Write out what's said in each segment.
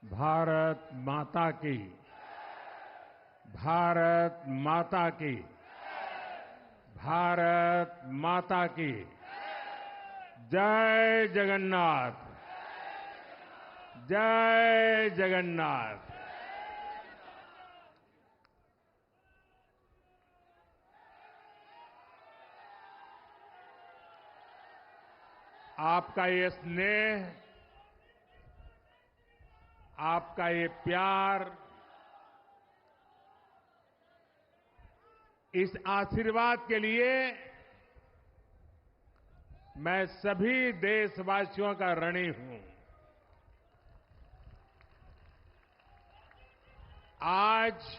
भारत माता की। भारत माता की। भारत माता की। जय जगन्नाथ। जय जगन्नाथ। आपका ये स्नेह, आपका ये प्यार, इस आशीर्वाद के लिए मैं सभी देशवासियों का ऋणी हूं। आज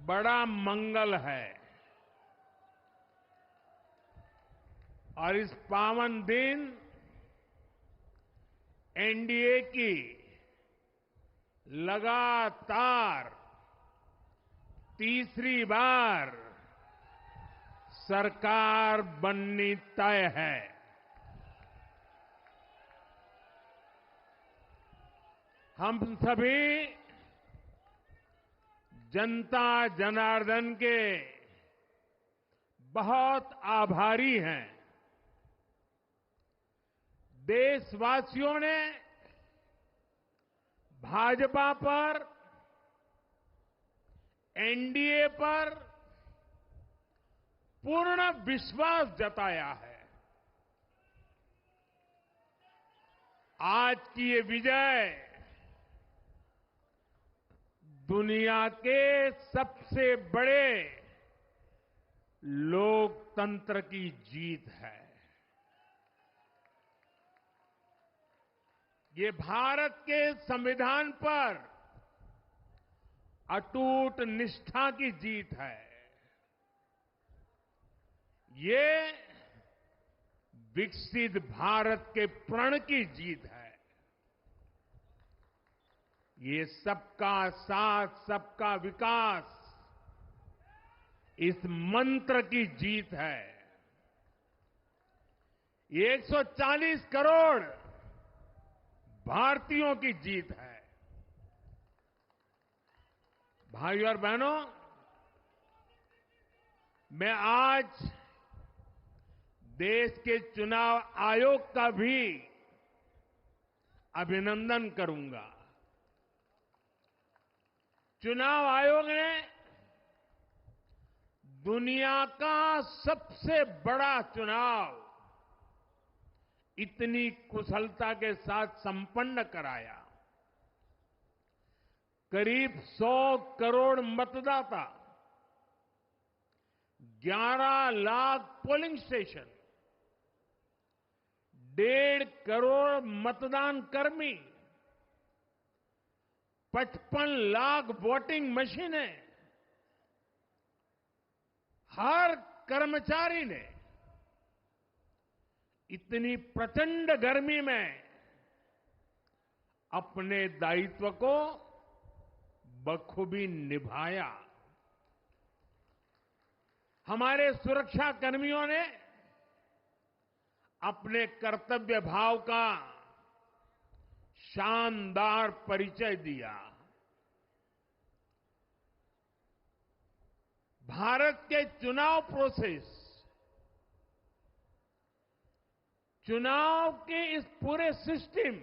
बड़ा मंगल है और इस पावन दिन एनडीए की लगातार तीसरी बार सरकार बननी तय है। हम सभी जनता जनार्दन के बहुत आभारी हैं। देशवासियों ने भाजपा पर, एनडीए पर पूर्ण विश्वास जताया है। आज की ये विजय दुनिया के सबसे बड़े लोकतंत्र की जीत है। ये भारत के संविधान पर अटूट निष्ठा की जीत है। ये विकसित भारत के प्रण की जीत है। ये सबका साथ, सबका विकास, इस मंत्र की जीत है। ये 140 करोड़ भारतीयों की जीत है। भाइयों और बहनों, मैं आज देश के चुनाव आयोग का भी अभिनंदन करूंगा। चुनाव आयोग ने दुनिया का सबसे बड़ा चुनाव इतनी कुशलता के साथ संपन्न कराया। करीब 100 करोड़ मतदाता, 11 लाख पोलिंग स्टेशन, 1.5 करोड़ मतदान कर्मी, 55 लाख वोटिंग मशीनें, हर कर्मचारी ने इतनी प्रचंड गर्मी में अपने दायित्व को बखूबी निभाया। हमारे सुरक्षा कर्मियों ने अपने कर्तव्य भाव का शानदार परिचय दिया। भारत के चुनाव प्रोसेस, चुनाव के इस पूरे सिस्टम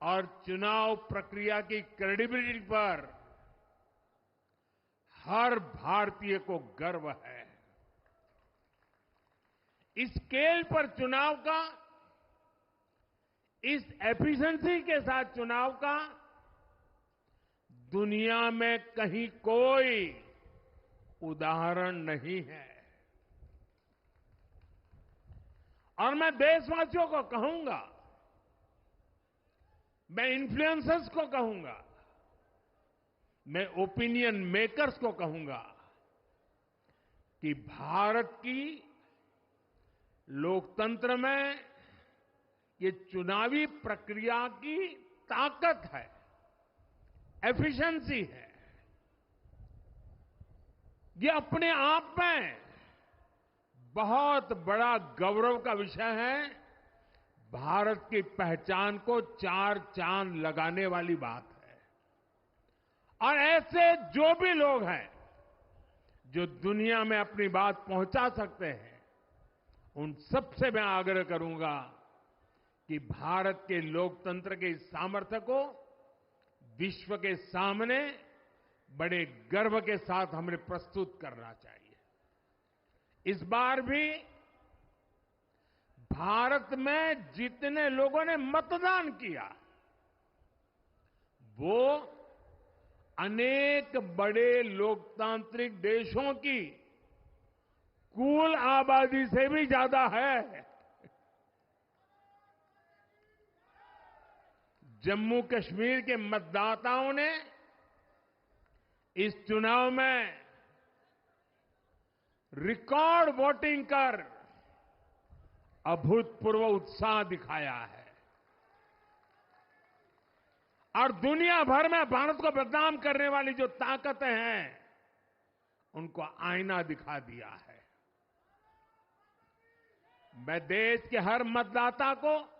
और चुनाव प्रक्रिया की क्रेडिबिलिटी पर हर भारतीय को गर्व है। इस स्केल पर चुनाव का, इस एफिशिएंसी के साथ चुनाव का दुनिया में कहीं कोई उदाहरण नहीं है। और मैं देशवासियों को कहूंगा, मैं इन्फ्लुएंसर्स को कहूंगा, मैं ओपिनियन मेकर्स को कहूंगा कि भारत की लोकतंत्र में ये चुनावी प्रक्रिया की ताकत है, एफिशिएंसी है। ये अपने आप में बहुत बड़ा गौरव का विषय है। भारत की पहचान को चार चांद लगाने वाली बात है। और ऐसे जो भी लोग हैं जो दुनिया में अपनी बात पहुंचा सकते हैं, उन सबसे मैं आग्रह करूंगा कि भारत के लोकतंत्र के इस सामर्थ्य को विश्व के सामने बड़े गर्व के साथ हमें प्रस्तुत करना चाहिए। इस बार भी भारत में जितने लोगों ने मतदान किया, वो अनेक बड़े लोकतांत्रिक देशों की कुल आबादी से भी ज्यादा है। जम्मू कश्मीर के मतदाताओं ने इस चुनाव में रिकॉर्ड वोटिंग कर अभूतपूर्व उत्साह दिखाया है और दुनिया भर में भारत को बदनाम करने वाली जो ताकतें हैं, उनको आईना दिखा दिया है। मैं देश के हर मतदाता को,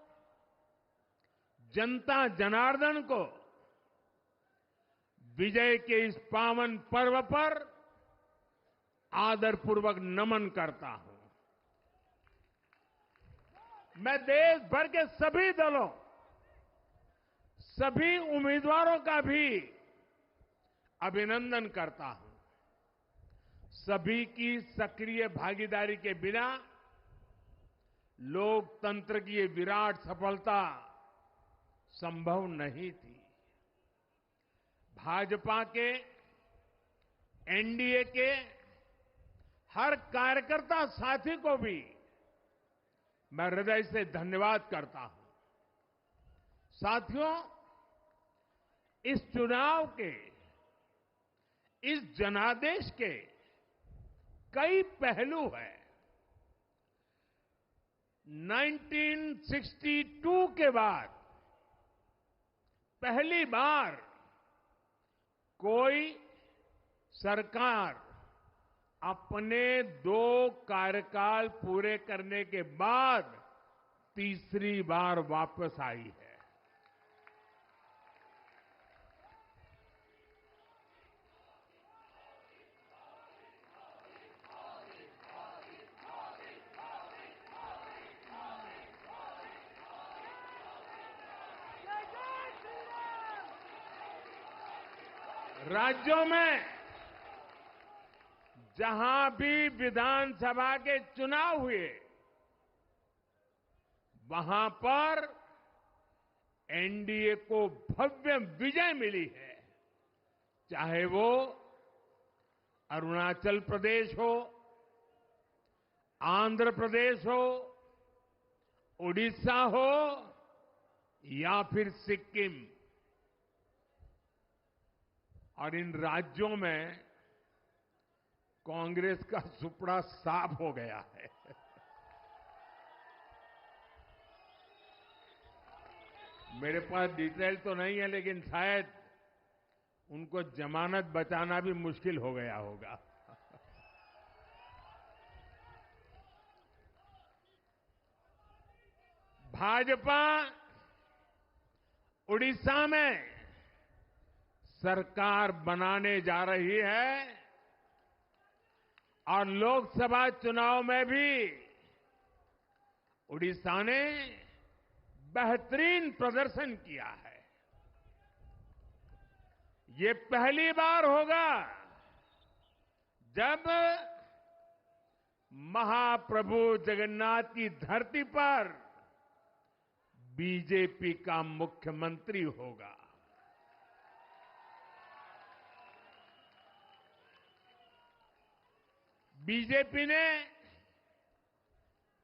जनता जनार्दन को विजय के इस पावन पर्व पर आदरपूर्वक नमन करता हूं। मैं देश भर के सभी दलों, सभी उम्मीदवारों का भी अभिनंदन करता हूं। सभी की सक्रिय भागीदारी के बिना लोकतंत्र की ये विराट सफलता संभव नहीं थी। भाजपा के, एनडीए के हर कार्यकर्ता साथी को भी मैं हृदय से धन्यवाद करता हूं। साथियों, इस चुनाव के, इस जनादेश के कई पहलू हैं। 1962 के बाद पहली बार कोई सरकार अपने 2 कार्यकाल पूरे करने के बाद तीसरी बार वापस आई है। राज्यों में जहां भी विधानसभा के चुनाव हुए, वहां पर एनडीए को भव्य विजय मिली है। चाहे वो अरुणाचल प्रदेश हो, आंध्र प्रदेश हो, उड़ीसा हो या फिर सिक्किम। और इन राज्यों में कांग्रेस का सुपड़ा साफ हो गया है। मेरे पास डिटेल तो नहीं है, लेकिन शायद उनको जमानत बचाना भी मुश्किल हो गया होगा। भाजपा उड़ीसा में सरकार बनाने जा रही है और लोकसभा चुनाव में भी उड़ीसा ने बेहतरीन प्रदर्शन किया है। ये पहली बार होगा जब महाप्रभु जगन्नाथ की धरती पर बीजेपी का मुख्यमंत्री होगा। बीजेपी ने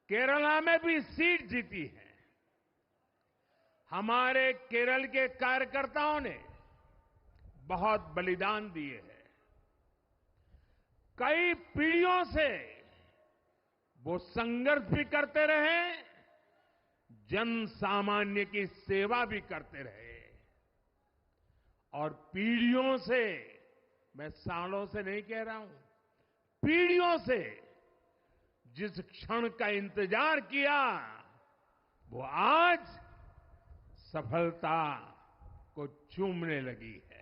केरला में भी सीट जीती है। हमारे केरल के कार्यकर्ताओं ने बहुत बलिदान दिए हैं। कई पीढ़ियों से वो संघर्ष भी करते रहे, जन सामान्य की सेवा भी करते रहे। और पीढ़ियों से, मैं सालों से नहीं कह रहा हूं, पीढ़ियों से जिस क्षण का इंतजार किया, वो आज आज सफलता को चूमने लगी है।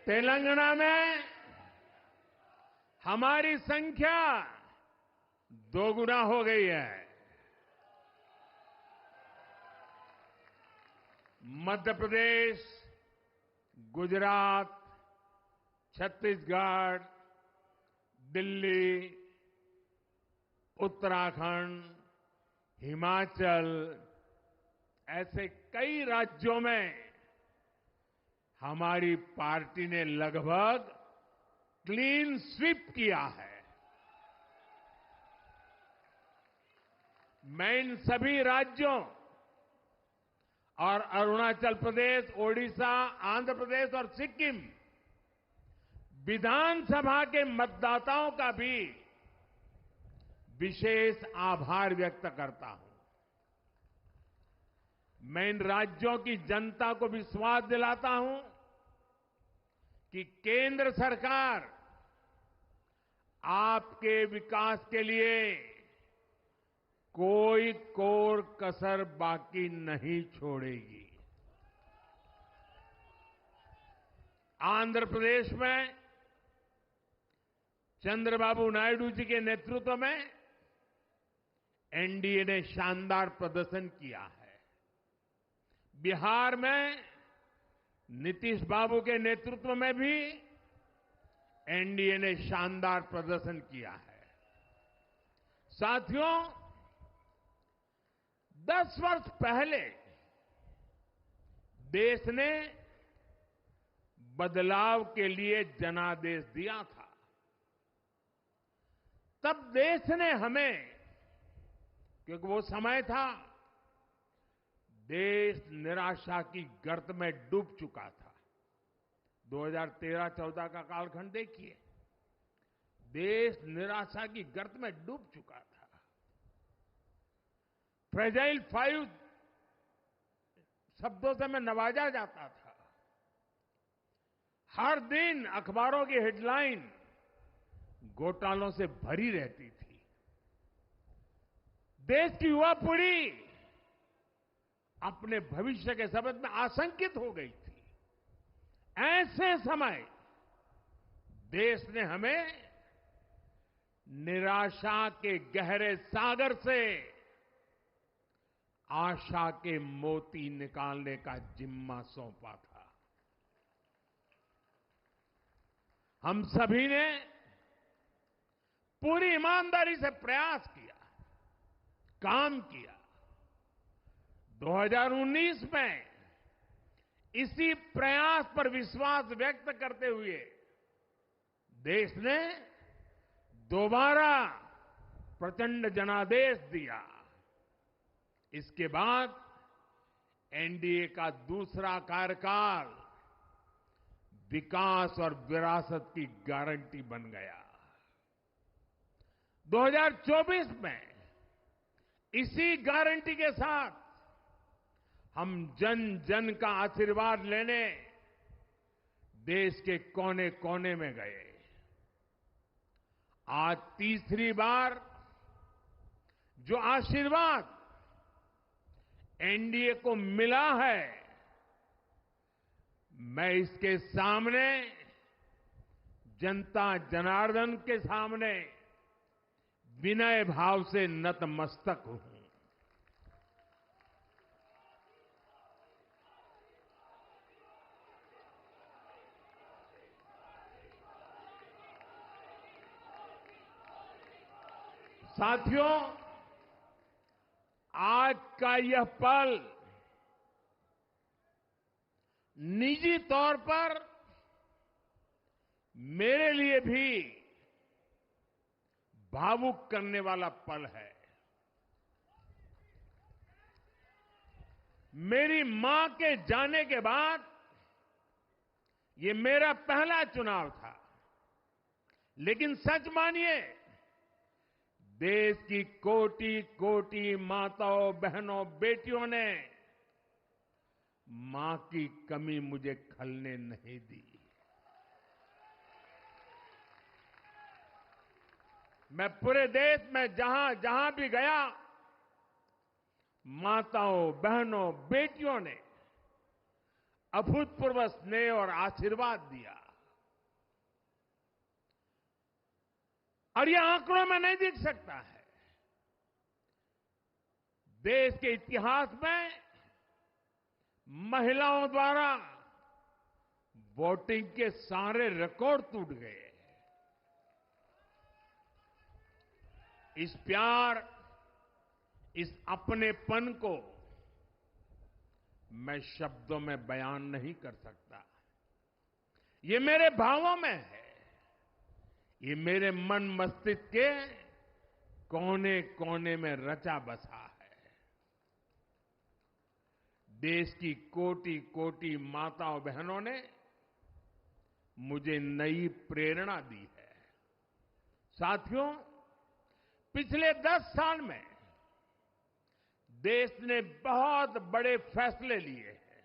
तेलंगाना में हमारी संख्या दोगुना हो गई है। मध्य प्रदेश, गुजरात, छत्तीसगढ़, दिल्ली, उत्तराखंड, हिमाचल ऐसे कई राज्यों में हमारी पार्टी ने लगभग क्लीन स्वीप किया है। मैं इन सभी राज्यों और अरुणाचल प्रदेश, ओडिशा, आंध्र प्रदेश और सिक्किम विधानसभा के मतदाताओं का भी विशेष आभार व्यक्त करता हूं। मैं इन राज्यों की जनता को विश्वास दिलाता हूं कि केंद्र सरकार आपके विकास के लिए कोई कोर कसर बाकी नहीं छोड़ेगी। आंध्र प्रदेश में चंद्रबाबू नायडू जी के नेतृत्व में एनडीए ने शानदार प्रदर्शन किया है। बिहार में नीतीश बाबू के नेतृत्व में भी एनडीए ने शानदार प्रदर्शन किया है। साथियों, 10 वर्ष पहले देश ने बदलाव के लिए जनादेश दिया था। तब देश ने हमें, क्योंकि वो समय था देश निराशा की गर्त में डूब चुका था। 2013-14 का कालखंड देखिए, देश निराशा की गर्त में डूब चुका था। फ्रेजाइल 5 शब्दों से मैं नवाजा जाता था। हर दिन अखबारों की हेडलाइन घोटालों से भरी रहती थी। देश की युवा पीढ़ी अपने भविष्य के संबंध में आशंकित हो गई थी। ऐसे समय देश ने हमें निराशा के गहरे सागर से आशा के मोती निकालने का जिम्मा सौंपा था। हम सभी ने पूरी ईमानदारी से प्रयास किया, काम किया। 2019 में इसी प्रयास पर विश्वास व्यक्त करते हुए देश ने दोबारा प्रचंड जनादेश दिया। इसके बाद एनडीए का दूसरा कार्यकाल विकास और विरासत की गारंटी बन गया। 2024 में इसी गारंटी के साथ हम जन जन का आशीर्वाद लेने देश के कोने कोने में गए। आज तीसरी बार जो आशीर्वाद एनडीए को मिला है, मैं इसके सामने, जनता जनार्दन के सामने विनय भाव से नतमस्तक हूं। साथियों, आज का यह पल निजी तौर पर मेरे लिए भी भावुक करने वाला पल है। मेरी मां के जाने के बाद ये मेरा पहला चुनाव था। लेकिन सच मानिए, देश की कोटि कोटि माताओं, बहनों, बेटियों ने मां की कमी मुझे खलने नहीं दी। मैं पूरे देश में जहां जहां भी गया, माताओं, बहनों, बेटियों ने अभूतपूर्व स्नेह और आशीर्वाद दिया। और यह आंकड़ों में नहीं दिख सकता है। देश के इतिहास में महिलाओं द्वारा वोटिंग के सारे रिकॉर्ड टूट गए। इस प्यार, इस अपनेपन को मैं शब्दों में बयान नहीं कर सकता। ये मेरे भावों में है। ये मेरे मन मस्तिष्क के कोने कोने में रचा बसा है। देश की कोटि कोटि माताओं बहनों ने मुझे नई प्रेरणा दी है। साथियों, पिछले 10 साल में देश ने बहुत बड़े फैसले लिए हैं।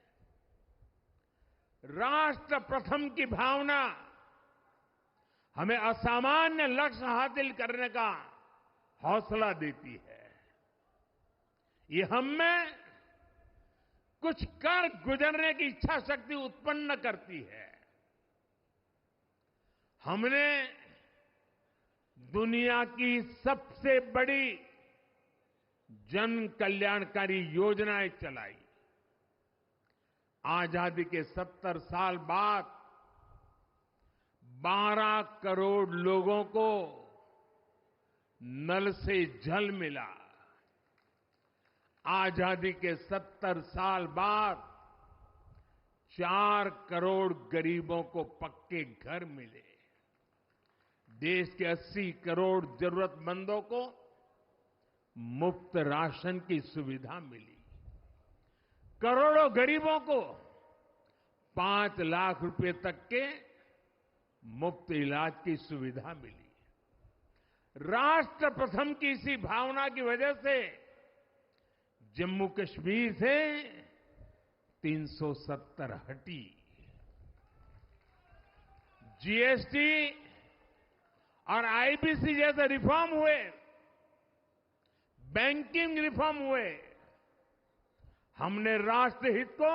राष्ट्र प्रथम की भावना हमें असामान्य लक्ष्य हासिल करने का हौसला देती है। ये हम में कुछ कर गुजरने की इच्छा शक्ति उत्पन्न करती है। हमने दुनिया की सबसे बड़ी जन कल्याणकारी योजनाएं चलाई। आजादी के 70 साल बाद 12 करोड़ लोगों को नल से जल मिला। आजादी के 70 साल बाद 4 करोड़ गरीबों को पक्के घर मिले। देश के 80 करोड़ जरूरतमंदों को मुफ्त राशन की सुविधा मिली। करोड़ों गरीबों को 5 लाख रुपए तक के मुफ्त इलाज की सुविधा मिली। राष्ट्र प्रथम की इसी भावना की वजह से जम्मू कश्मीर से 370 हटी। जीएसटी और आईबीसी जैसे रिफॉर्म हुए, बैंकिंग रिफॉर्म हुए। हमने राष्ट्रहित को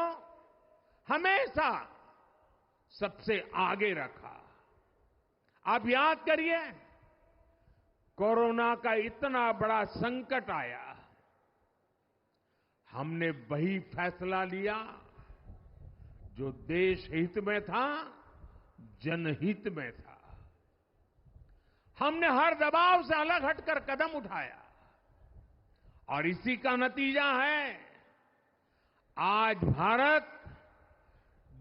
हमेशा सबसे आगे रखा। आप याद करिए, कोरोना का इतना बड़ा संकट आया, हमने वही फैसला लिया जो देश हित में था, जनहित में था। हमने हर दबाव से अलग हटकर कदम उठाया और इसी का नतीजा है आज भारत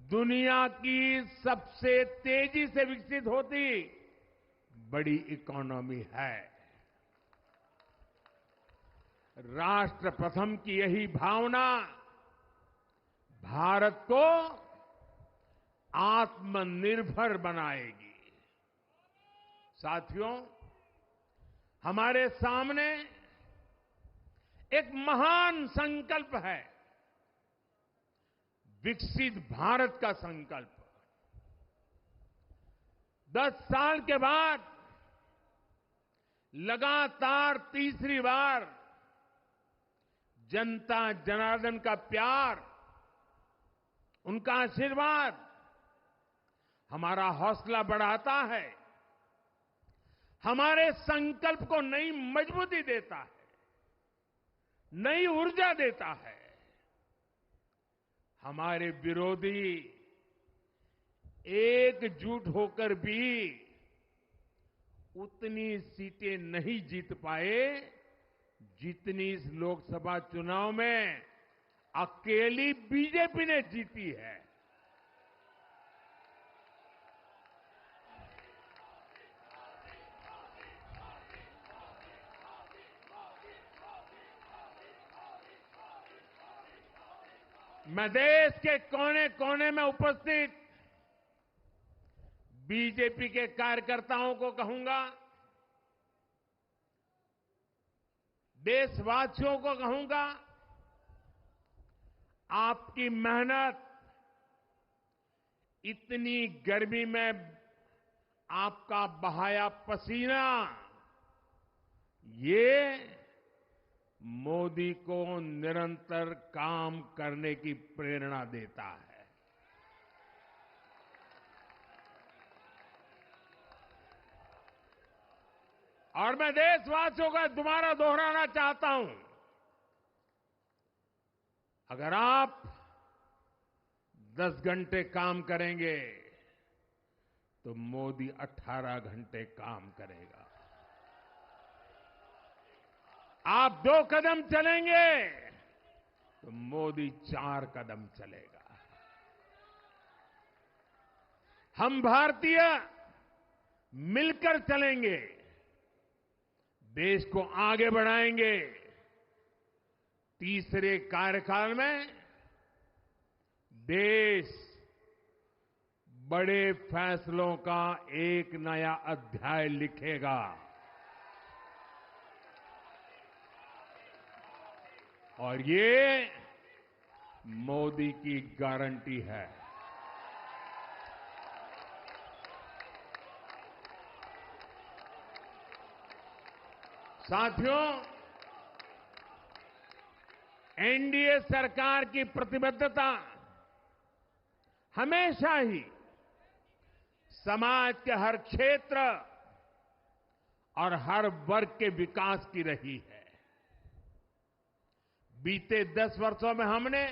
दुनिया की सबसे तेजी से विकसित होती बड़ी इकोनॉमी है। राष्ट्र प्रथम की यही भावना भारत को आत्मनिर्भर बनाएगी। साथियों, हमारे सामने एक महान संकल्प है, विकसित भारत का संकल्प। 10 साल के बाद लगातार तीसरी बार जनता जनार्दन का प्यार, उनका आशीर्वाद हमारा हौसला बढ़ाता है, हमारे संकल्प को नई मजबूती देता है, नई ऊर्जा देता है। हमारे विरोधी एकजुट होकर भी उतनी सीटें नहीं जीत पाए जितनी इस लोकसभा चुनाव में अकेली बीजेपी ने जीती है। मैं देश के कोने कोने में उपस्थित बीजेपी के कार्यकर्ताओं को कहूंगा, देशवासियों को कहूंगा, आपकी मेहनत, इतनी गर्मी में आपका बहाया पसीना, ये मोदी को निरंतर काम करने की प्रेरणा देता है। और मैं देशवासियों का दोबारा दोहराना चाहता हूं, अगर आप 10 घंटे काम करेंगे तो मोदी 18 घंटे काम करेगा। आप 2 कदम चलेंगे तो मोदी 4 कदम चलेगा। हम भारतीय मिलकर चलेंगे, देश को आगे बढ़ाएंगे। तीसरे कार्यकाल में देश बड़े फैसलों का एक नया अध्याय लिखेगा। और ये मोदी की गारंटी है। साथियों, एनडीए सरकार की प्रतिबद्धता हमेशा ही समाज के हर क्षेत्र और हर वर्ग के विकास की रही है। बीते 10 वर्षों में हमने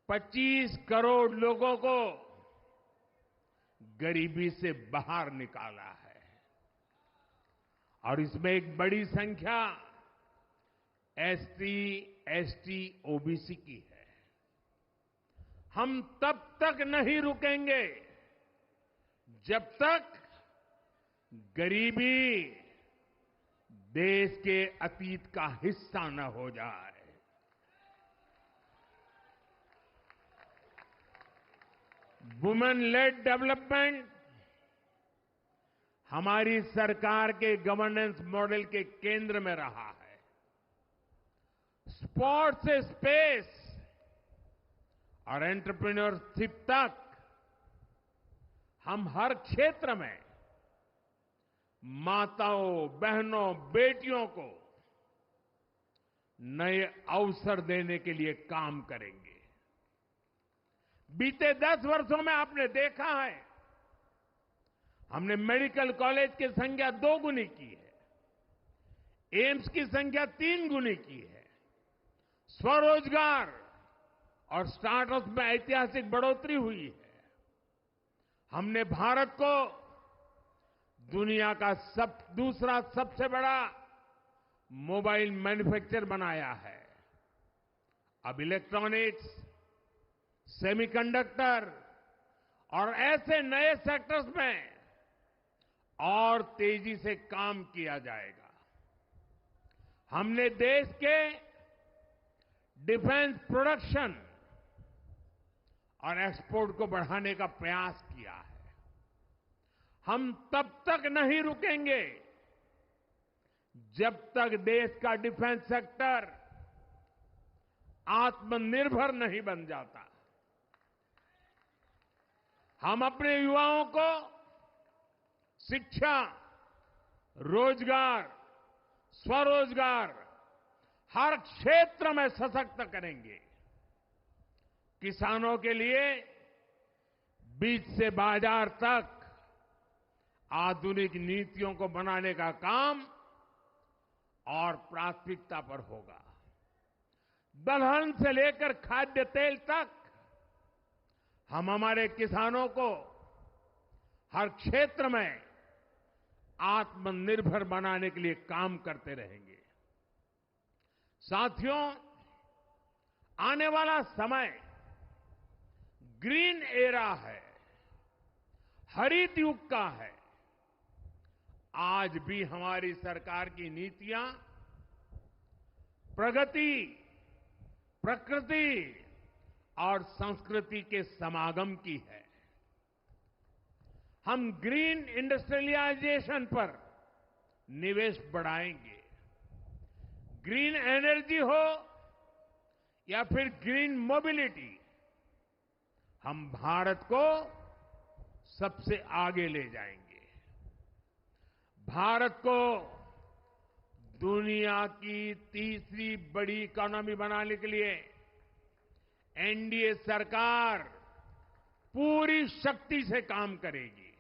25 करोड़ लोगों को गरीबी से बाहर निकाला है और इसमें एक बड़ी संख्या एसटी, एसटी, ओबीसी की है। हम तब तक नहीं रुकेंगे जब तक गरीबी देश के अतीत का हिस्सा न हो जाए। वुमेन लेड डेवलपमेंट हमारी सरकार के गवर्नेंस मॉडल के केंद्र में रहा है। स्पोर्ट्स से स्पेस और एंटरप्रेन्योरशिप तक हम हर क्षेत्र में माताओं, बहनों, बेटियों को नए अवसर देने के लिए काम करेंगे। बीते 10 वर्षों में आपने देखा है, हमने मेडिकल कॉलेज की संख्या 2 गुनी की है, एम्स की संख्या 3 गुनी की है, स्वरोजगार और स्टार्टअप में ऐतिहासिक बढ़ोतरी हुई है। हमने भारत को दुनिया का दूसरा सबसे बड़ा मोबाइल मैन्युफैक्चर बनाया है। अब इलेक्ट्रॉनिक्स, सेमीकंडक्टर और ऐसे नए सेक्टर्स में और तेजी से काम किया जाएगा। हमने देश के डिफेंस प्रोडक्शन और एक्सपोर्ट को बढ़ाने का प्रयास किया है। हम तब तक नहीं रुकेंगे जब तक देश का डिफेंस सेक्टर आत्मनिर्भर नहीं बन जाता। हम अपने युवाओं को शिक्षा, रोजगार, स्वरोजगार हर क्षेत्र में सशक्त करेंगे। किसानों के लिए बीज से बाजार तक आधुनिक नीतियों को बनाने का काम और प्राथमिकता पर होगा। दलहन से लेकर खाद्य तेल तक हम हमारे किसानों को हर क्षेत्र में आत्मनिर्भर बनाने के लिए काम करते रहेंगे। साथियों, आने वाला समय ग्रीन एरा है, हरित युग का है। आज भी हमारी सरकार की नीतियां प्रगति, प्रकृति और संस्कृति के समागम की है। हम ग्रीन इंडस्ट्रियलाइजेशन पर निवेश बढ़ाएंगे। ग्रीन एनर्जी हो या फिर ग्रीन मोबिलिटी, हम भारत को सबसे आगे ले जाएंगे। भारत को दुनिया की तीसरी बड़ी इकोनॉमी बनाने के लिए एनडीए सरकार पूरी शक्ति से काम करेगी।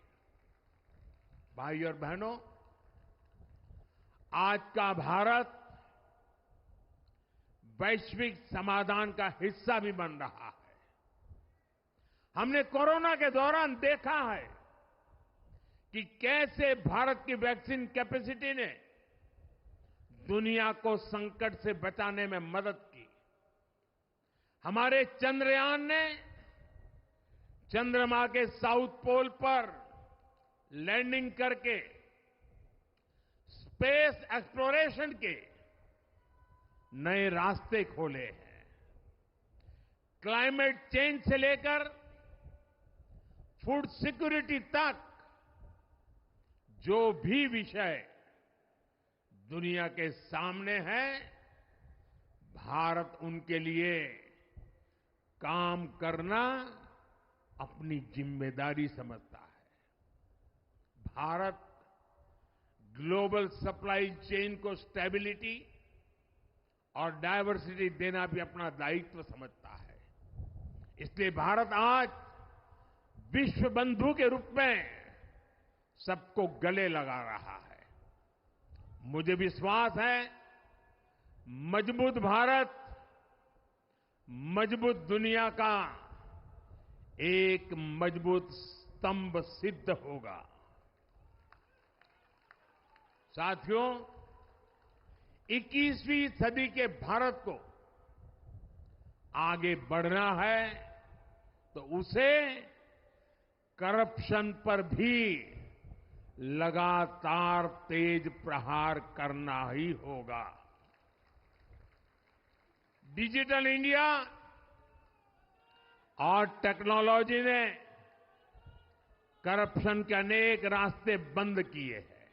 भाई और बहनों, आज का भारत वैश्विक समाधान का हिस्सा भी बन रहा है। हमने कोरोना के दौरान देखा है कि कैसे भारत की वैक्सीन कैपेसिटी ने दुनिया को संकट से बचाने में मदद की। हमारे चंद्रयान ने चंद्रमा के साउथ पोल पर लैंडिंग करके स्पेस एक्सप्लोरेशन के नए रास्ते खोले हैं। क्लाइमेट चेंज से लेकर फूड सिक्योरिटी तक जो भी विषय दुनिया के सामने है, भारत उनके लिए काम करना अपनी जिम्मेदारी समझता है। भारत ग्लोबल सप्लाई चेन को स्टेबिलिटी और डायवर्सिटी देना भी अपना दायित्व समझता है। इसलिए भारत आज विश्व बंधु के रूप में सबको गले लगा रहा है। मुझे विश्वास है, मजबूत भारत मजबूत दुनिया का एक मजबूत स्तंभ सिद्ध होगा। साथियों, 21वीं सदी के भारत को आगे बढ़ना है तो उसे करप्शन पर भी लगातार तेज प्रहार करना ही होगा। डिजिटल इंडिया और टेक्नोलॉजी ने करप्शन के अनेक रास्ते बंद किए हैं,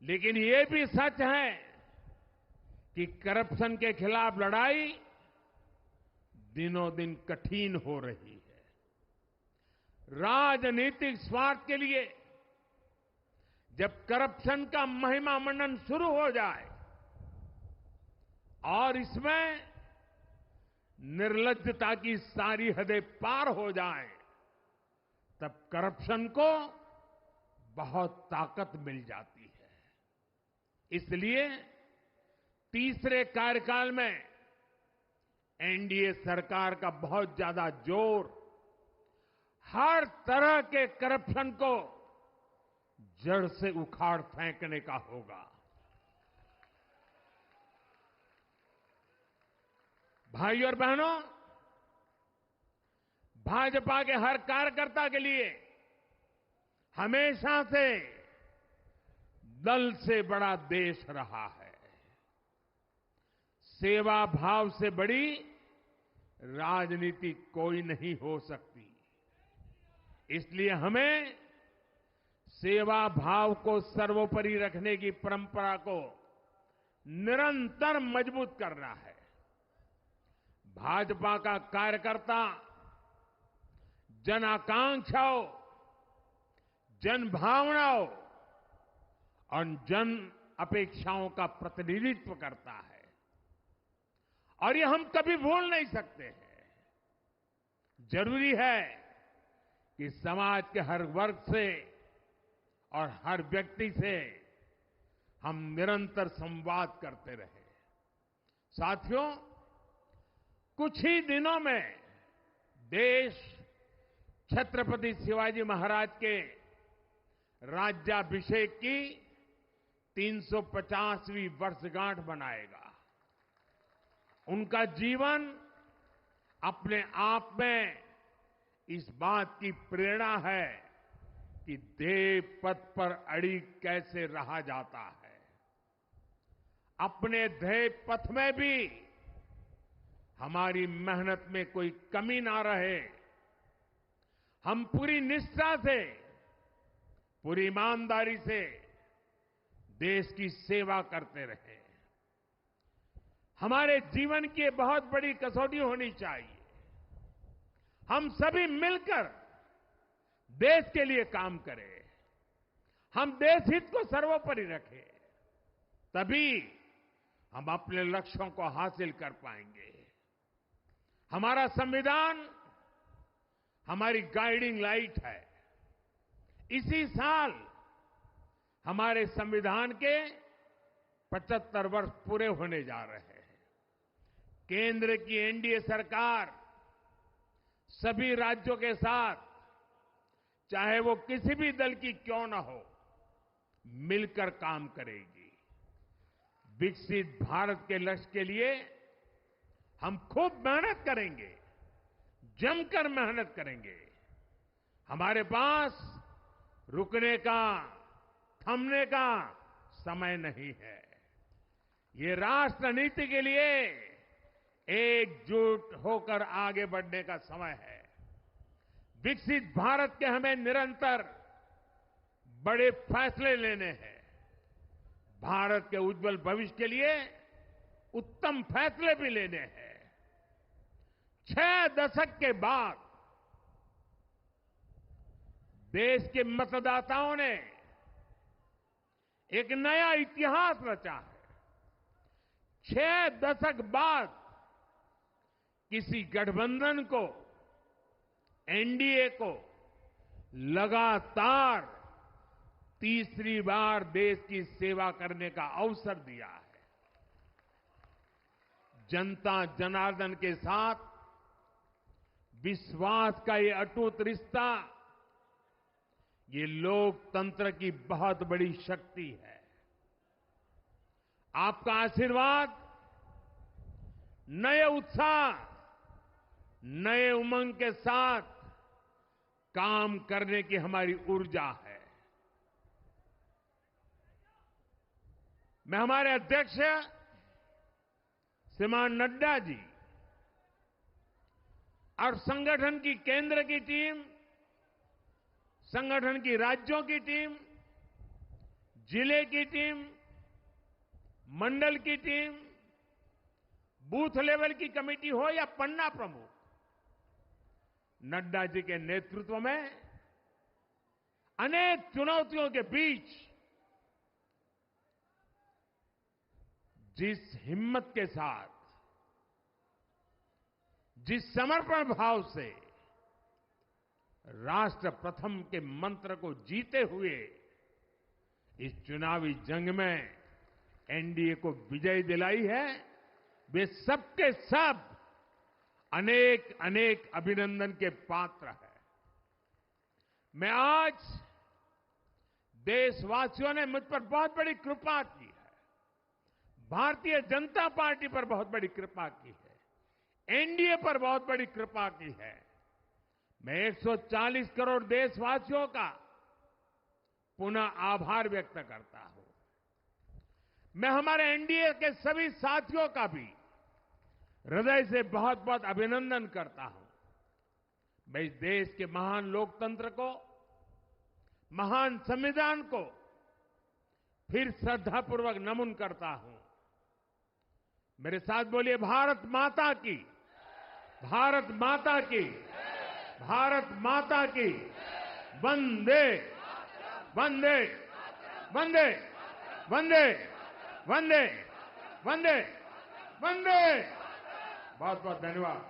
लेकिन ये भी सच है कि करप्शन के खिलाफ लड़ाई दिनों दिन कठिन हो रही है। राजनीतिक स्वार्थ के लिए जब करप्शन का महिमा मंडन शुरू हो जाए और इसमें निर्लज्जता की सारी हदें पार हो जाए, तब करप्शन को बहुत ताकत मिल जाती है। इसलिए तीसरे कार्यकाल में एनडीए सरकार का बहुत ज्यादा जोर हर तरह के करप्शन को जड़ से उखाड़ फेंकने का होगा। भाई और बहनों, भाजपा के हर कार्यकर्ता के लिए हमेशा से दल से बड़ा देश रहा है। सेवा भाव से बड़ी राजनीति कोई नहीं हो सकती। इसलिए हमें सेवा भाव को सर्वोपरि रखने की परंपरा को निरंतर मजबूत करना है। भाजपा का कार्यकर्ता जन आकांक्षाओं, जन भावनाओं और जन अपेक्षाओं का प्रतिनिधित्व करता है, और ये हम कभी भूल नहीं सकते हैं। जरूरी है कि समाज के हर वर्ग से और हर व्यक्ति से हम निरंतर संवाद करते रहे। साथियों, कुछ ही दिनों में देश छत्रपति शिवाजी महाराज के राज्याभिषेक की 350वीं वर्षगांठ मनाएगा। उनका जीवन अपने आप में इस बात की प्रेरणा है कि ध्येय पथ पर अड़ी कैसे रहा जाता है। अपने ध्येय पथ में भी हमारी मेहनत में कोई कमी ना रहे। हम पूरी निष्ठा से, पूरी ईमानदारी से देश की सेवा करते रहे। हमारे जीवन की बहुत बड़ी कसौटी होनी चाहिए। हम सभी मिलकर देश के लिए काम करें, हम देश हित को सर्वोपरि रखें, तभी हम अपने लक्ष्यों को हासिल कर पाएंगे। हमारा संविधान हमारी गाइडिंग लाइट है। इसी साल हमारे संविधान के 75 वर्ष पूरे होने जा रहे हैं। केंद्र की एनडीए सरकार सभी राज्यों के साथ, चाहे वो किसी भी दल की क्यों न हो, मिलकर काम करेगी। विकसित भारत के लक्ष्य के लिए हम खूब मेहनत करेंगे, जमकर मेहनत करेंगे। हमारे पास रुकने का, थमने का समय नहीं है। ये राष्ट्र नीति के लिए एकजुट होकर आगे बढ़ने का समय है। विकसित भारत के हमें निरंतर बड़े फैसले लेने हैं। भारत के उज्जवल भविष्य के लिए उत्तम फैसले भी लेने हैं। 6 दशक के बाद देश के मतदाताओं ने एक नया इतिहास रचा है। 6 दशक बाद किसी गठबंधन को, एनडीए को लगातार तीसरी बार देश की सेवा करने का अवसर दिया है। जनता जनार्दन के साथ विश्वास का ये अटूट रिश्ता, ये लोकतंत्र की बहुत बड़ी शक्ति है। आपका आशीर्वाद नए उत्साह, नए उमंग के साथ काम करने की हमारी ऊर्जा है। मैं हमारे अध्यक्ष श्रीमान नड्डा जी और संगठन की केंद्र की टीम, संगठन की राज्यों की टीम, जिले की टीम, मंडल की टीम, बूथ लेवल की कमेटी हो या पन्ना प्रमुख, नड्डा जी के नेतृत्व में अनेक चुनौतियों के बीच जिस हिम्मत के साथ, जिस समर्पण भाव से राष्ट्र प्रथम के मंत्र को जीते हुए इस चुनावी जंग में एनडीए को विजय दिलाई है, वे सबके सब अनेक अनेक अभिनंदन के पात्र हैं। मैं आज देशवासियों ने मुझ पर बहुत बड़ी कृपा की है, भारतीय जनता पार्टी पर बहुत बड़ी कृपा की है, एनडीए पर बहुत बड़ी कृपा की है। मैं 140 करोड़ देशवासियों का पुनः आभार व्यक्त करता हूं। मैं हमारे एनडीए के सभी साथियों का भी हृदय से बहुत बहुत अभिनंदन करता हूं। मैं इस देश के महान लोकतंत्र को, महान संविधान को फिर श्रद्धापूर्वक नमन करता हूं। मेरे साथ बोलिए, भारत माता की, भारत माता की, भारत माता की, वंदे वंदे वंदे वंदे वंदे वंदे वंदे। बहुत बहुत धन्यवाद।